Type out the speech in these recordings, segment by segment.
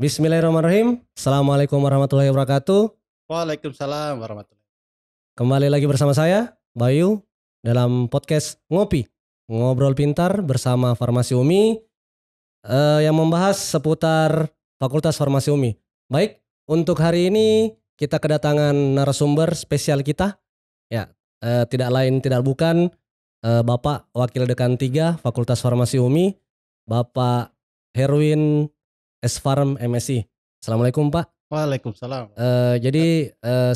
Bismillahirrahmanirrahim. Assalamualaikum warahmatullahi wabarakatuh. Waalaikumsalam warahmatullahi. Kembali lagi bersama saya, Bayu, dalam podcast Ngopi, Ngobrol Pintar bersama Farmasi UMI yang membahas seputar Fakultas Farmasi UMI. Baik, untuk hari ini kita kedatangan narasumber spesial kita. Ya, tidak lain tidak bukan Bapak Wakil Dekan 3 Fakultas Farmasi UMI, Bapak Herwin S. Farm MSI. Assalamualaikum Pak. Waalaikumsalam.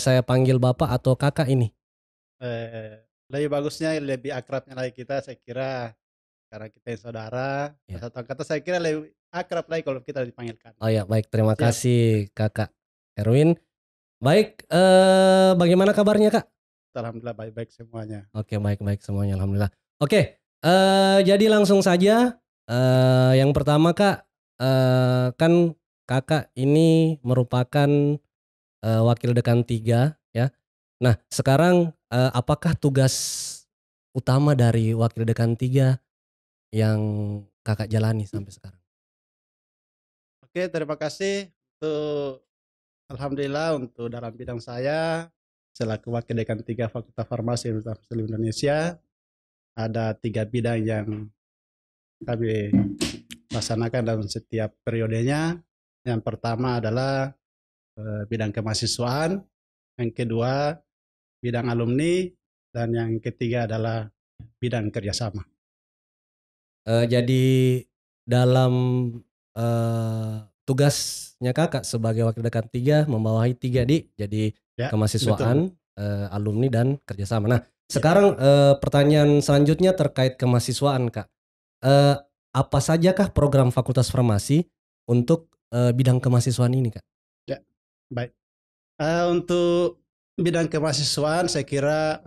Saya panggil Bapak atau Kakak ini? Lebih bagusnya lebih akrabnya lagi kita, saya kira karena kita yang saudara, Ya. satu angkatan, saya kira lebih akrab lagi kalau kita dipanggilkan. Oh ya, baik, terima Siap. kasih Kakak Erwin. Baik, bagaimana kabarnya Kak? Alhamdulillah baik-baik semuanya. Oke, baik-baik semuanya, alhamdulillah. Oke, jadi langsung saja. Yang pertama Kak, kan Kakak ini merupakan Wakil Dekan 3 ya. Nah, sekarang apakah tugas utama dari Wakil Dekan 3 yang Kakak jalani sampai sekarang? Oke, terima kasih untuk alhamdulillah untuk dalam bidang saya selaku Wakil Dekan 3 Fakultas Farmasi Universitas Muslim Indonesia, ada 3 bidang yang kami laksanakan dalam setiap periodenya. Yang pertama adalah bidang kemahasiswaan, yang kedua bidang alumni, dan yang ketiga adalah bidang kerjasama. Jadi dalam tugasnya Kakak sebagai Wakil Dekan 3 membawahi 3 jadi Ya, kemahasiswaan, betul. alumni dan kerjasama. Nah, Ya. sekarang pertanyaan selanjutnya terkait kemahasiswaan Kak. Eee, Apa sajakah program Fakultas Farmasi untuk bidang kemahasiswaan ini Kak? Ya, baik. Untuk bidang kemahasiswaan saya kira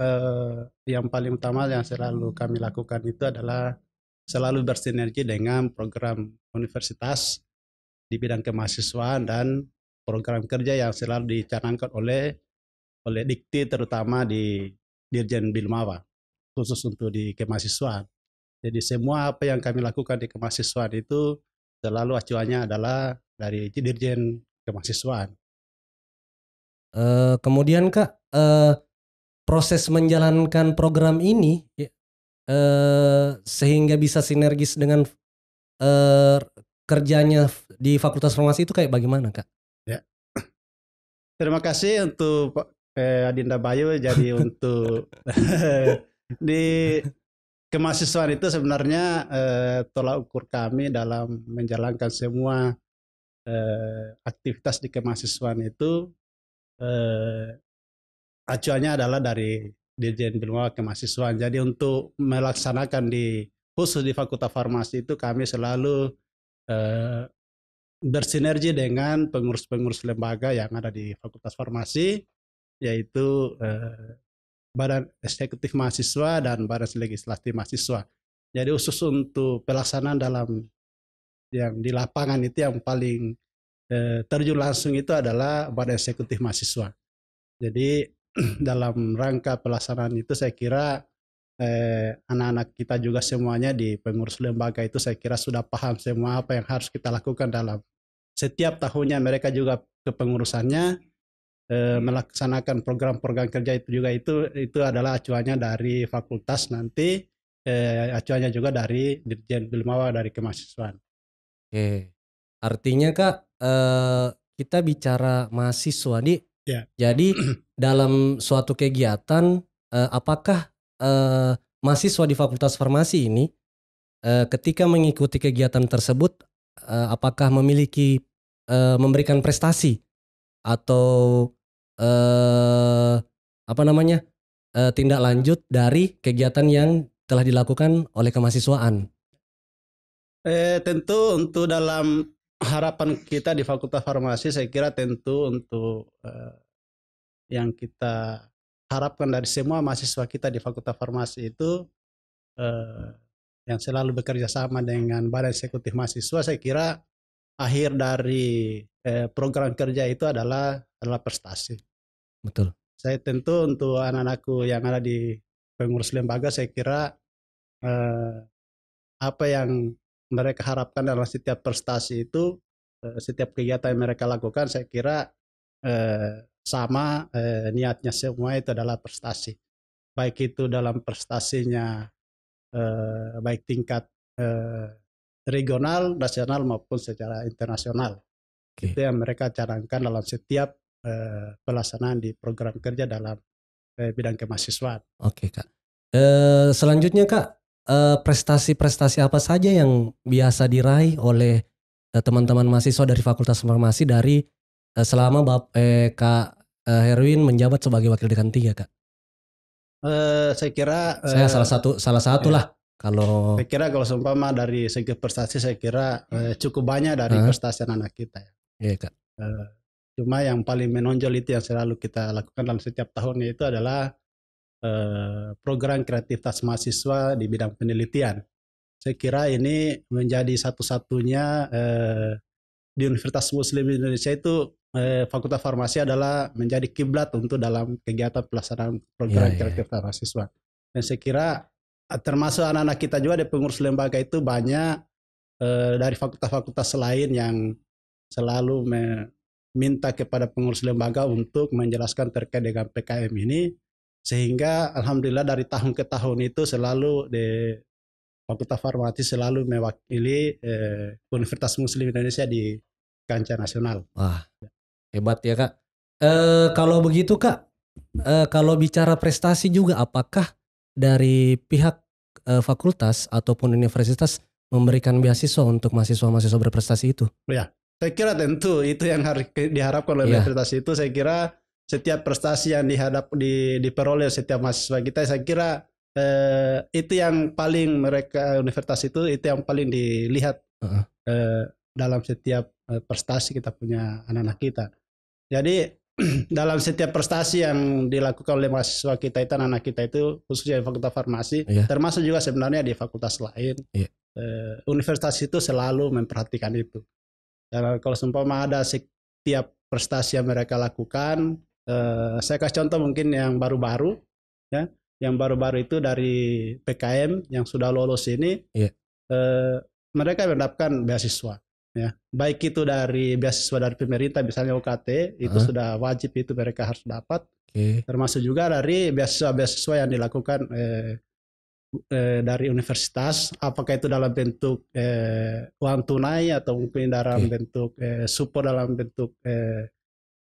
yang paling utama yang selalu kami lakukan itu adalah selalu bersinergi dengan program universitas di bidang kemahasiswaan dan program kerja yang selalu dicanangkan oleh Dikti, terutama di Dirjen Bilmawa khusus untuk di kemahasiswaan. Jadi semua apa yang kami lakukan di kemahasiswaan itu selalu acuannya adalah dari Dirjen Kemahasiswaan. Kemudian Kak, proses menjalankan program ini sehingga bisa sinergis dengan kerjanya di Fakultas Farmasi itu kayak bagaimana Kak? Ya. Terima kasih untuk Adinda Bayu. Jadi untuk di kemahasiswaan itu sebenarnya tolak ukur kami dalam menjalankan semua aktivitas di kemahasiswaan itu acuannya adalah dari Dirjen Bina Kemahasiswaan. Jadi untuk melaksanakan khusus di Fakultas Farmasi itu kami selalu eh, bersinergi dengan pengurus-pengurus lembaga yang ada di Fakultas Farmasi, yaitu Badan Eksekutif Mahasiswa dan Badan Legislatif Mahasiswa. Jadi khusus untuk pelaksanaan dalam yang di lapangan itu yang paling terjun langsung itu adalah Badan Eksekutif Mahasiswa. Jadi dalam rangka pelaksanaan itu saya kira anak-anak kita juga semuanya di pengurus lembaga itu saya kira sudah paham semua apa yang harus kita lakukan dalam setiap tahunnya. Mereka juga kepengurusannya melaksanakan program-program kerja itu juga itu adalah acuannya dari fakultas, nanti acuannya juga dari Dirjen Bilmawa dari kemahasiswaan. Oke, artinya Kak, kita bicara mahasiswa nih, Ya. jadi dalam suatu kegiatan, apakah mahasiswa di Fakultas Farmasi ini ketika mengikuti kegiatan tersebut, apakah memiliki memberikan prestasi atau apa namanya, tindak lanjut dari kegiatan yang telah dilakukan oleh kemahasiswaan? Tentu untuk dalam harapan kita di Fakultas Farmasi, saya kira tentu untuk yang kita harapkan dari semua mahasiswa kita di Fakultas Farmasi itu eh, yang selalu bekerja sama dengan Badan Eksekutif Mahasiswa, saya kira akhir dari program kerja itu adalah prestasi. Betul. Saya tentu untuk anak-anakku yang ada di pengurus lembaga, saya kira apa yang mereka harapkan dalam setiap prestasi itu setiap kegiatan yang mereka lakukan saya kira sama niatnya semua itu adalah prestasi. Baik itu dalam prestasinya baik tingkat regional, nasional maupun secara internasional. Oke. Itu yang mereka canangkan dalam setiap pelaksanaan di program kerja dalam bidang kemahasiswaan. Oke Kak. Selanjutnya Kak, prestasi-prestasi apa saja yang biasa diraih oleh teman-teman mahasiswa dari Fakultas Farmasi dari selama Kak Herwin menjabat sebagai Wakil Dekan 3 Kak? Saya kira Saya salah satu ya, lah kalau saya kira kalau seumpama dari segi prestasi saya kira cukup banyak dari prestasi anak kita ya. Iya Kak. Cuma yang paling menonjol itu yang selalu kita lakukan dalam setiap tahunnya itu adalah program kreativitas mahasiswa di bidang penelitian. Saya kira ini menjadi satu-satunya di Universitas Muslim Indonesia itu Fakultas Farmasi adalah menjadi kiblat untuk dalam kegiatan pelaksanaan program kreativitas mahasiswa. Dan saya kira termasuk anak-anak kita juga di pengurus lembaga itu banyak dari fakultas-fakultas lain yang selalu meminta kepada pengurus lembaga untuk menjelaskan terkait dengan PKM ini, sehingga alhamdulillah dari tahun ke tahun itu selalu di Fakultas Farmasi selalu mewakili Universitas Muslim Indonesia di kancah nasional. Wah, hebat ya Kak. Kalau begitu Kak, kalau bicara prestasi juga, apakah dari pihak fakultas ataupun universitas memberikan beasiswa untuk mahasiswa-mahasiswa berprestasi itu? Ya, saya kira tentu itu yang harus diharapkan oleh universitas itu. Saya kira setiap prestasi yang diperoleh setiap mahasiswa kita, saya kira itu yang paling universitas itu yang paling dilihat dalam setiap prestasi kita punya anak-anak kita. Jadi dalam setiap prestasi yang dilakukan oleh mahasiswa kita itu, anak-anak kita itu khususnya di Fakultas Farmasi, termasuk juga sebenarnya di fakultas lain, universitas itu selalu memperhatikan itu. Dan kalau seumpama ada setiap prestasi yang mereka lakukan, saya kasih contoh mungkin yang baru-baru, ya, yang baru-baru itu dari PKM yang sudah lolos ini, mereka mendapatkan beasiswa. Ya, baik itu dari beasiswa dari pemerintah, misalnya UKT, itu sudah wajib itu mereka harus dapat. Termasuk juga dari beasiswa-beasiswa yang dilakukan dari universitas, apakah itu dalam bentuk uang tunai atau mungkin dalam bentuk support dalam bentuk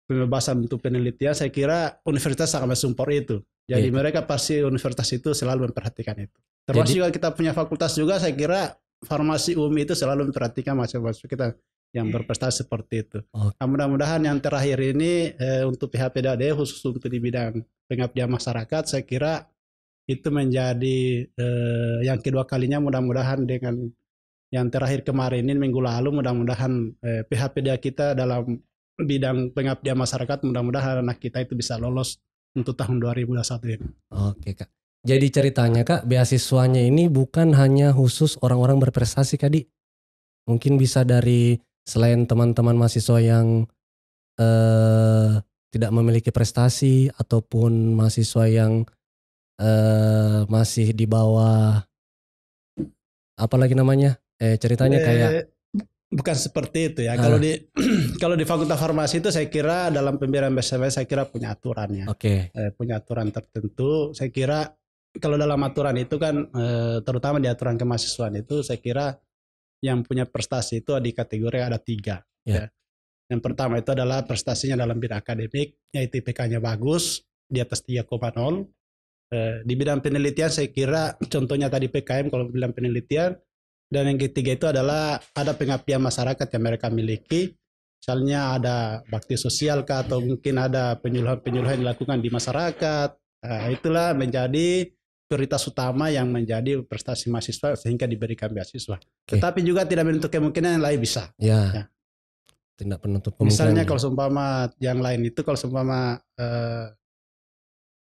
pembebasan untuk penelitian. Saya kira universitas sangat mensupport itu. Jadi mereka pasti universitas itu selalu memperhatikan itu. Termasuk juga kita punya fakultas juga, saya kira Farmasi UMI itu selalu memperhatikan mahasiswa kita yang berprestasi seperti itu. Mudah-mudahan yang terakhir ini untuk PHPDAD khusus untuk di bidang pengabdian masyarakat, saya kira itu menjadi yang kedua kalinya, mudah-mudahan dengan yang terakhir kemarin ini minggu lalu, mudah-mudahan PHPDA kita dalam bidang pengabdian masyarakat, mudah-mudahan anak kita itu bisa lolos untuk tahun 2021 ini. Oke Kak. Jadi ceritanya Kak, beasiswanya ini bukan hanya khusus orang-orang berprestasi Kak Di. Mungkin bisa dari selain teman-teman mahasiswa yang tidak memiliki prestasi ataupun mahasiswa yang masih di bawah apalagi namanya ceritanya kayak bukan seperti itu ya. Kalau di Fakultas Farmasi itu saya kira dalam pemberian beasiswa saya kira punya aturannya. Punya aturan tertentu. Saya kira kalau dalam aturan itu kan terutama di aturan kemahasiswaan itu saya kira yang punya prestasi itu di kategori ada 3. Ya. Yang pertama itu adalah prestasinya dalam bidang akademik, yaitu IPK-nya bagus di atas 3,0. Di bidang penelitian saya kira contohnya tadi PKM kalau bilang penelitian. Dan yang ketiga itu adalah ada pengabdian masyarakat yang mereka miliki. Misalnya ada bakti sosial kah, atau mungkin ada penyuluhan-penyuluhan yang dilakukan di masyarakat. Itulah menjadi prioritas utama yang menjadi prestasi mahasiswa sehingga diberikan beasiswa. Tetapi juga tidak menutup kemungkinan yang lain bisa. Ya. Tidak menutup kemungkinan. Misalnya kalau seumpama yang lain itu kalau seumpama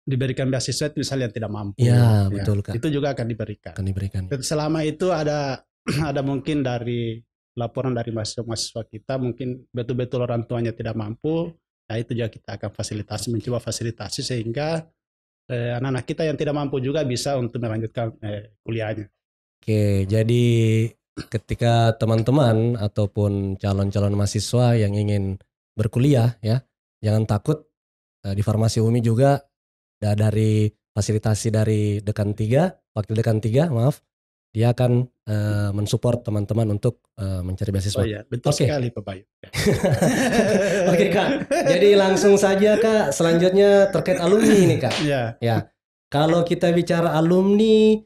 diberikan beasiswa itu misalnya yang tidak mampu. Ya, betul Kak. Itu juga akan diberikan. Selama itu ada mungkin dari laporan dari mahasiswa kita mungkin betul-betul orang tuanya tidak mampu, nah itu juga kita akan mencoba fasilitasi sehingga anak-anak kita yang tidak mampu juga bisa untuk melanjutkan kuliahnya. Oke, jadi ketika teman-teman ataupun calon-calon mahasiswa yang ingin berkuliah ya, jangan takut. Di Farmasi UMI juga dari fasilitasi dari wakil dekan 3, maaf, dia akan mensupport teman-teman untuk mencari beasiswa. Oh iya, betul Oke. sekali Pak Bayu. Oke Kak, jadi langsung saja Kak, selanjutnya terkait alumni ini Kak. Ya, Ya, kalau kita bicara alumni,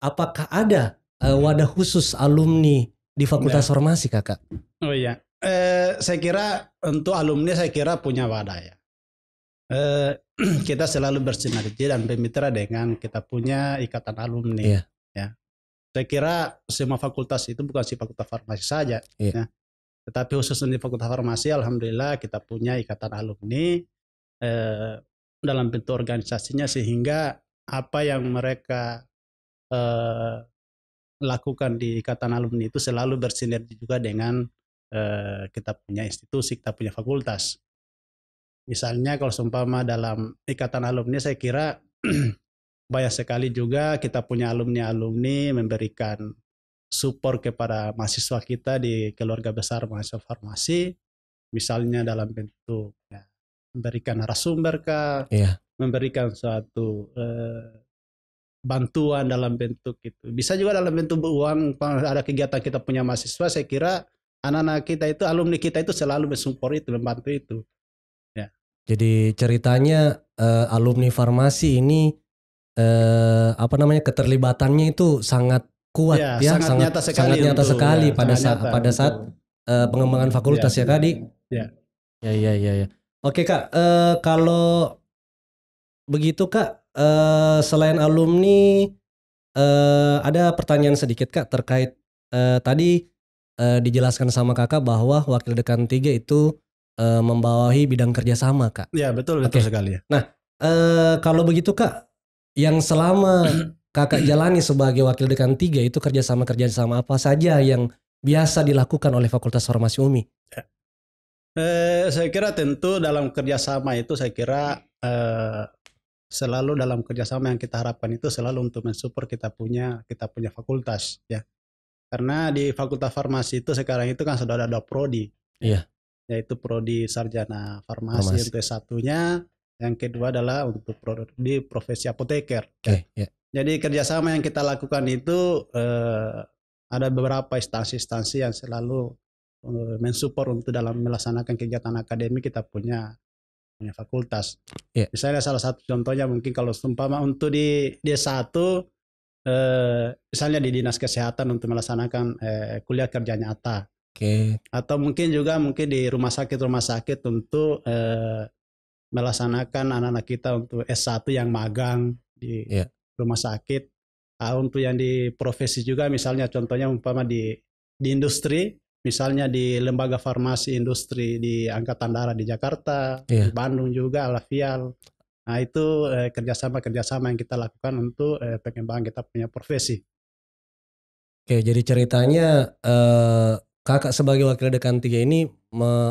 apakah ada wadah khusus alumni di Fakultas Ya. Farmasi Kakak? oh iya. Saya kira untuk alumni saya kira punya wadah ya. Kita selalu bersinergi dan bermitra dengan kita punya ikatan alumni. Iya. Ya. Saya kira semua fakultas itu bukan si fakultas farmasi saja. Iya. Ya. Tetapi khusus di fakultas farmasi, alhamdulillah kita punya ikatan alumni dalam bentuk organisasinya, sehingga apa yang mereka lakukan di ikatan alumni itu selalu bersinergi juga dengan kita punya institusi, kita punya fakultas. Misalnya kalau seumpama dalam ikatan alumni, saya kira banyak sekali juga kita punya alumni-alumni memberikan support kepada mahasiswa kita di keluarga besar mahasiswa farmasi, misalnya dalam bentuk ya, memberikan narasumber kah, Iya. memberikan suatu bantuan dalam bentuk itu. Bisa juga dalam bentuk uang, ada kegiatan kita punya mahasiswa, saya kira anak-anak kita itu, alumni kita itu selalu mensupport itu, membantu itu. Ya. Jadi ceritanya alumni farmasi ini keterlibatannya itu sangat kuat ya, sangat nyata sekali, pada saat pengembangan fakultas ya Kak Di. Ya. Ya. Oke Kak, kalau begitu Kak, selain alumni ada pertanyaan sedikit Kak terkait tadi dijelaskan sama Kakak bahwa wakil dekan 3 itu membawahi bidang kerjasama Kak. Ya betul sekali ya. Nah kalau begitu Kak, yang selama Kakak jalani sebagai wakil dekan 3 itu kerjasama apa saja yang biasa dilakukan oleh Fakultas Farmasi UMI? Ya. Saya kira tentu dalam kerjasama itu, saya kira selalu dalam kerjasama yang kita harapkan itu selalu untuk mensupport kita punya fakultas ya. Karena di Fakultas Farmasi itu sekarang itu kan sudah ada prodi. Iya. Yaitu prodi sarjana farmasi untuk S1-nya, yang kedua adalah untuk prodi profesi apoteker. Okay, ya. Jadi kerjasama yang kita lakukan itu ada beberapa instansi-instansi yang selalu mensupport untuk dalam melaksanakan kegiatan akademik kita punya fakultas. Yeah. Misalnya salah satu contohnya mungkin kalau seumpama untuk di D1, misalnya di Dinas Kesehatan untuk melaksanakan kuliah kerja nyata. Okay. Atau mungkin di rumah sakit untuk melaksanakan anak-anak kita untuk S1 yang magang di rumah sakit. Untuk yang di profesi juga, misalnya contohnya umpama di industri, misalnya di lembaga farmasi industri di Angkatan Darat di Jakarta, di Bandung juga, Alafial. Nah itu kerjasama yang kita lakukan untuk pengembangan kita punya profesi. Oke, jadi ceritanya Kakak sebagai wakil dekan 3 ini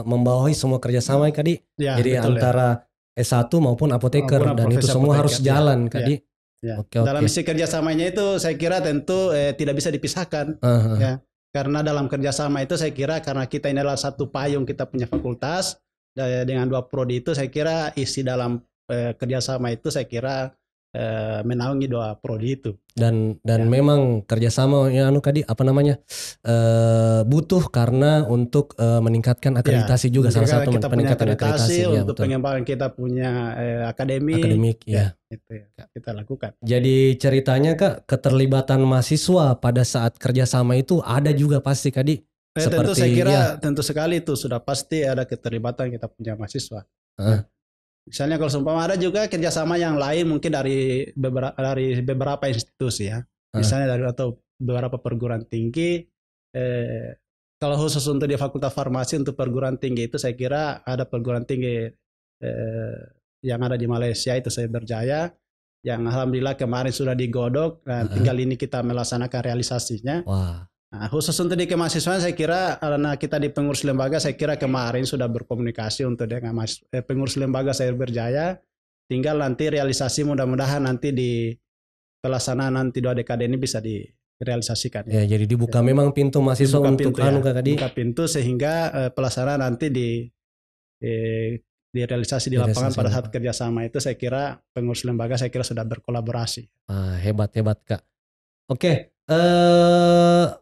membawahi semua kerjasama Kak Di. Ya, jadi betul, S1 maupun apoteker dan itu semua harus jalan Kak Di. Ya. Dalam isi kerjasamanya itu saya kira tentu tidak bisa dipisahkan. Ya. Karena dalam kerjasama itu saya kira karena kita ini adalah satu payung, kita punya fakultas dengan 2 prodi itu, saya kira isi dalam kerjasama itu saya kira menaungi 2 prodi itu. Dan memang kerjasama ya Kak Di, butuh karena untuk meningkatkan akreditasi juga, salah satu peningkatan akreditasi untuk pengembangan kita punya akademik ya. Itu ya kita lakukan. Jadi ceritanya Kak, keterlibatan mahasiswa pada saat kerjasama itu ada juga pasti Kak Di. Tentu saya kira tentu sekali itu sudah pasti ada keterlibatan kita punya mahasiswa. Misalnya kalau seumpama ada juga kerjasama yang lain mungkin dari beberapa institusi ya. Misalnya dari atau beberapa perguruan tinggi. Kalau khusus untuk di Fakultas Farmasi untuk perguruan tinggi itu saya kira ada perguruan tinggi yang ada di Malaysia itu Cyberjaya, yang alhamdulillah kemarin sudah digodok dan tinggal ini kita melaksanakan realisasinya. Wah. Nah, khusus untuk di kemahasiswaan saya kira karena kita di pengurus lembaga, saya kira kemarin sudah berkomunikasi untuk dengan pengurus lembaga Cyberjaya. Tinggal nanti realisasi mudah-mudahan nanti di pelaksanaan nanti 2 dekade ini bisa direalisasikan. Ya, jadi dibuka memang pintu mahasiswa Dibuka untuk pintu, ya. tadi. Buka pintu sehingga pelaksanaan nanti direalisasi di lapangan pada saat kerjasama itu, saya kira pengurus lembaga saya kira sudah berkolaborasi. Hebat Kak. Oke,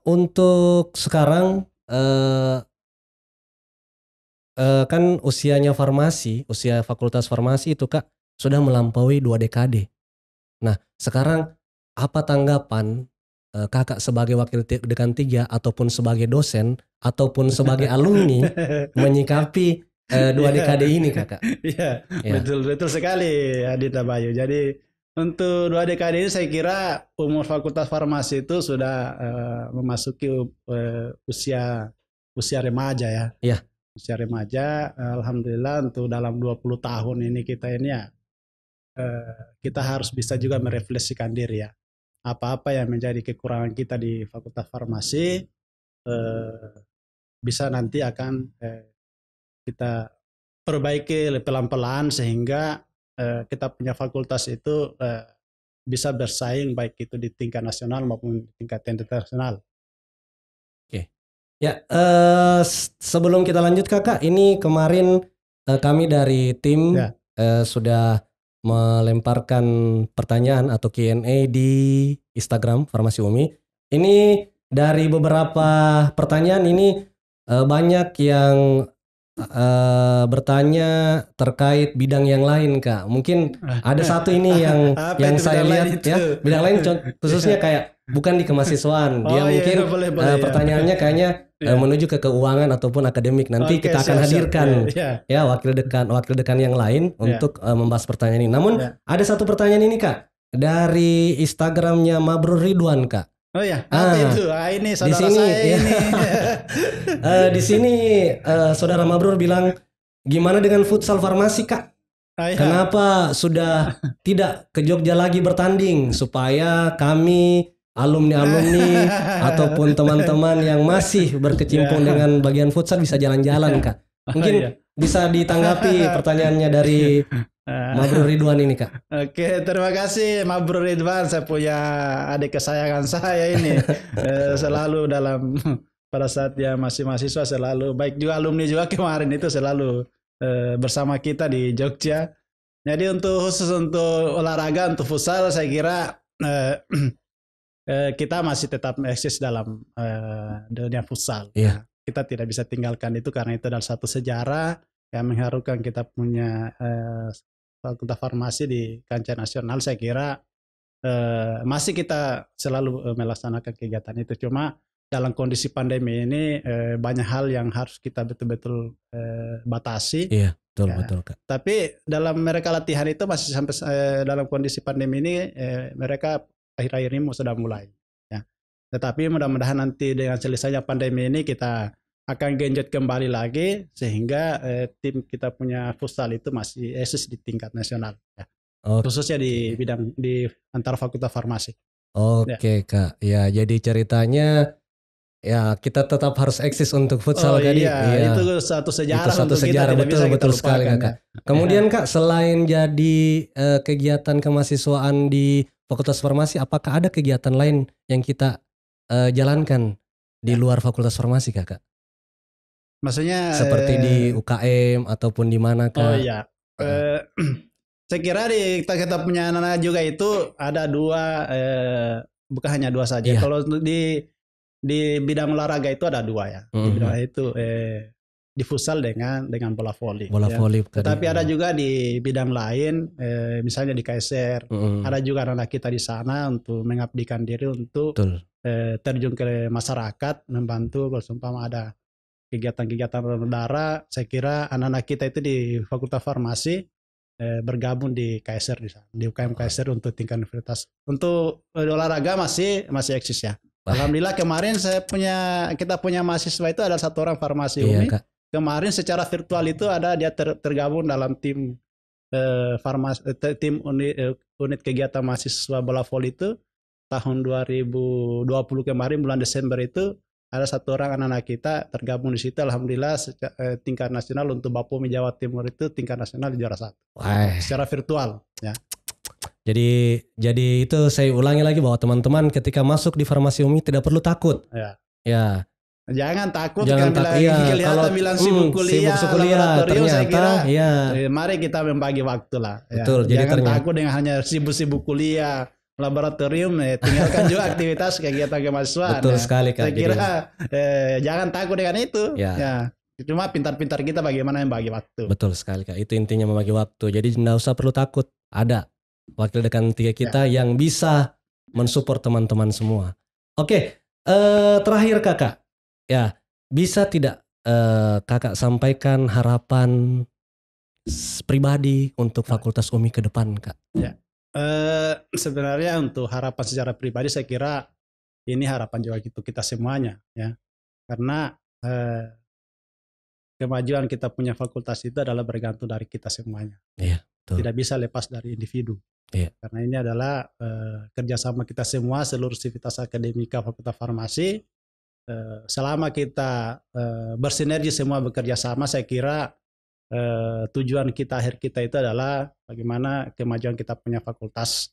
untuk sekarang kan usianya usia fakultas farmasi itu Kak sudah melampaui 2 dekade. Nah, sekarang apa tanggapan Kakak sebagai wakil dekan 3 ataupun sebagai dosen ataupun sebagai alumni menyikapi 2 dekade ini Kakak? Iya, betul sekali Adita Bayu. Jadi untuk 2 dekade ini saya kira umur fakultas farmasi itu sudah memasuki usia remaja ya. Iya. Usia remaja, alhamdulillah untuk dalam 20 tahun ini kita harus bisa juga merefleksikan diri ya. Apa-apa yang menjadi kekurangan kita di fakultas farmasi bisa nanti akan kita perbaiki pelan-pelan sehingga kita punya fakultas itu bisa bersaing baik itu di tingkat nasional maupun di tingkat internasional. Oke. Ya, sebelum kita lanjut Kakak, ini kemarin kami dari tim sudah melemparkan pertanyaan atau Q&A di Instagram Farmasi Umi. Ini dari beberapa pertanyaan ini banyak yang bertanya terkait bidang yang lain Kak. Mungkin ada satu ini yang saya lihat ya, bidang lain khususnya kayak bukan di kemahasiswaan. Dia mungkin pertanyaannya kayaknya menuju ke keuangan ataupun akademik. Nanti kita akan hadirkan ya wakil dekan yang lain untuk membahas pertanyaan ini. Namun ada satu pertanyaan ini Kak dari Instagramnya Mabrur Ridwan Kak. Oh ya, apa itu? Ini saudara di sini, saya ini. Di sini saudara Mabrur bilang, gimana dengan futsal farmasi Kak? Kenapa sudah tidak ke Jogja lagi bertanding supaya kami alumni ataupun teman-teman yang masih berkecimpung dengan bagian futsal bisa jalan-jalan Kak? Mungkin bisa ditanggapi pertanyaannya dari Mabrur Ridwan ini Kak. Oke, terima kasih Mabrur Ridwan. Saya punya adik kesayangan saya ini. Selalu pada saat dia masih mahasiswa selalu, baik juga alumni juga kemarin itu selalu bersama kita di Jogja. Jadi khusus untuk olahraga, untuk futsal saya kira kita masih tetap eksis dalam dunia futsal. Iya. Kita tidak bisa tinggalkan itu karena itu adalah satu sejarah yang mengharukan kita punya fakultas farmasi di kancah nasional. Saya kira masih kita selalu melaksanakan kegiatan itu. Cuma dalam kondisi pandemi ini banyak hal yang harus kita betul-betul batasi. Iya, betul Kak. Tapi dalam mereka latihan itu masih sampai dalam kondisi pandemi ini mereka akhir-akhir ini sudah mulai. Ya. Tetapi mudah-mudahan nanti dengan selesainya pandemi ini kita akan genjot kembali lagi sehingga tim kita punya futsal itu masih eksis di tingkat nasional ya. Khususnya di bidang di antara fakultas farmasi. Oke Kak, ya jadi ceritanya ya kita tetap harus eksis untuk futsal tadi. Iya, itu satu sejarah. Itu satu sejarah, betul sekali Kak. Kemudian Kak, selain jadi kegiatan kemahasiswaan di fakultas farmasi, apakah ada kegiatan lain yang kita jalankan di luar fakultas farmasi Kak? Maksudnya seperti di UKM ataupun di mana Kak? Oh iya. Saya kira kita punya anak-anak juga itu ada 2, bukan hanya 2 saja. Iya. Kalau di bidang olahraga itu ada 2 ya. Di bidang itu di futsal dengan bola voli. Bola voli. Tetapi ada juga di bidang lain, misalnya di KSR. Ada juga anak-anak kita di sana untuk mengabdikan diri untuk terjun ke masyarakat, membantu kalau seumpama ada kegiatan-kegiatan donor darah. Saya kira anak-anak kita itu di Fakultas Farmasi bergabung di KSR di sana, di UKM KSR untuk tingkat universitas. Untuk olahraga masih eksis ya. Alhamdulillah kemarin kita punya mahasiswa itu ada 1 orang farmasi Umi. Kak. Kemarin secara virtual itu ada dia tergabung dalam tim unit kegiatan mahasiswa bola voli itu tahun 2020 kemarin bulan Desember itu. Ada 1 orang anak-anak kita tergabung di situ. Alhamdulillah tingkat nasional untuk Bapumi Jawa Timur itu tingkat nasional di juara 1. Secara virtual ya. Jadi itu saya ulangi lagi bahwa teman-teman ketika masuk di Farmasi Umi tidak perlu takut. Ya. Ya. Jangan takut Jangan kan takut. Iya, kelihatan bilang sibuk kuliah, ternyata saya kira ya. Mari kita membagi waktu lah. Betul. Ya. Jadi Jangan takut dengan hanya sibuk-sibuk kuliah, laboratorium, tinggalkan juga aktivitas kegiatan kemahasiswaan. Betul sekali Kak. Saya kira jangan takut dengan itu. Ya. Cuma pintar-pintar kita bagaimana membagi waktu. Betul sekali Kak. Itu intinya membagi waktu. Jadi tidak usah perlu takut. Ada wakil dekan 3 kita yang bisa mensupport teman-teman semua. Oke, terakhir Kakak. Ya, bisa tidak Kakak sampaikan harapan pribadi untuk Fakultas Umi ke depan Kak? Ya. Sebenarnya untuk harapan secara pribadi saya kira ini harapan juga untuk kita semuanya ya. Karena kemajuan kita punya fakultas itu adalah bergantung dari kita semuanya. Iya, betul. Tidak bisa lepas dari individu. Iya. Karena ini adalah kerjasama kita semua, seluruh sivitas akademika Fakultas Farmasi. Selama kita bersinergi semua bekerja sama, saya kira tujuan kita akhir kita itu adalah bagaimana kemajuan kita punya fakultas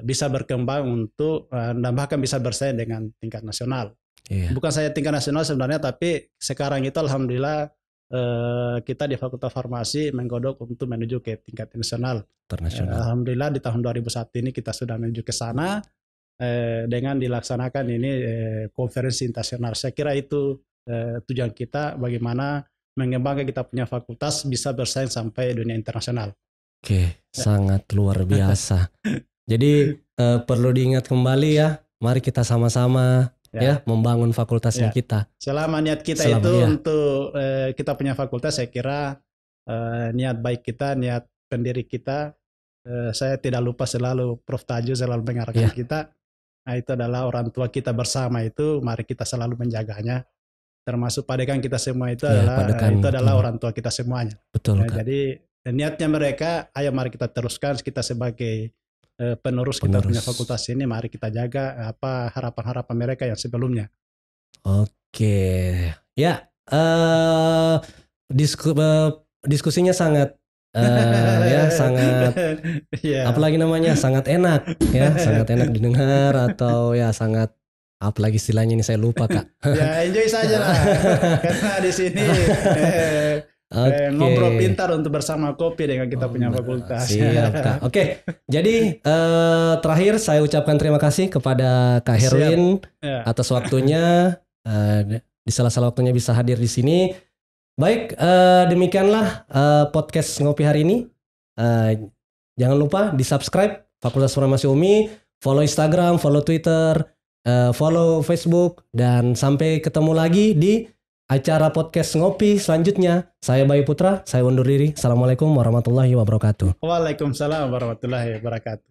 bisa berkembang untuk dan bahkan bisa bersaing dengan tingkat nasional. Iya. Bukan saya tingkat nasional sebenarnya, tapi sekarang itu alhamdulillah kita di Fakultas Farmasi menggodok untuk menuju ke tingkat nasional. Alhamdulillah di tahun 2001 ini kita sudah menuju ke sana dengan dilaksanakan ini konferensi internasional. Saya kira itu tujuan kita, bagaimana mengembangkan kita punya fakultas bisa bersaing sampai dunia internasional. Oke, sangat luar biasa. Jadi perlu diingat kembali ya, mari kita sama-sama ya membangun fakultasnya kita. Selama niat kita untuk kita punya fakultas, saya kira niat baik kita, niat pendiri kita, saya tidak lupa selalu Prof. Tajo selalu mengarahkan kita. Nah, itu adalah orang tua kita bersama itu, mari kita selalu menjaganya. Termasuk padekan kita semua itu adalah orang tua kita semuanya. Betul. Jadi niatnya mereka, ayo mari kita teruskan, kita sebagai penerus kita punya fakultas ini, mari kita jaga apa harapan-harapan mereka yang sebelumnya. Oke, ya diskusinya sangat sangat apalagi namanya sangat enak ya, sangat enak didengar, atau ya sangat apalagi istilahnya ini saya lupa Kak. Ya enjoy saja lah karena di sini ngobrol pintar untuk bersama kopi dengan kita punya fakultas. Siap Kak. Oke, jadi terakhir saya ucapkan terima kasih kepada Kak Herwin atas waktunya, di salah-salah waktunya bisa hadir di sini. Baik, demikianlah podcast Ngopi hari ini. Jangan lupa di subscribe Fakultas Farmasi Umi, follow Instagram, follow Twitter, follow Facebook, dan sampai ketemu lagi di acara podcast Ngopi selanjutnya. Saya Bayu Putra, saya undur diri. Assalamualaikum warahmatullahi wabarakatuh. Waalaikumsalam warahmatullahi wabarakatuh.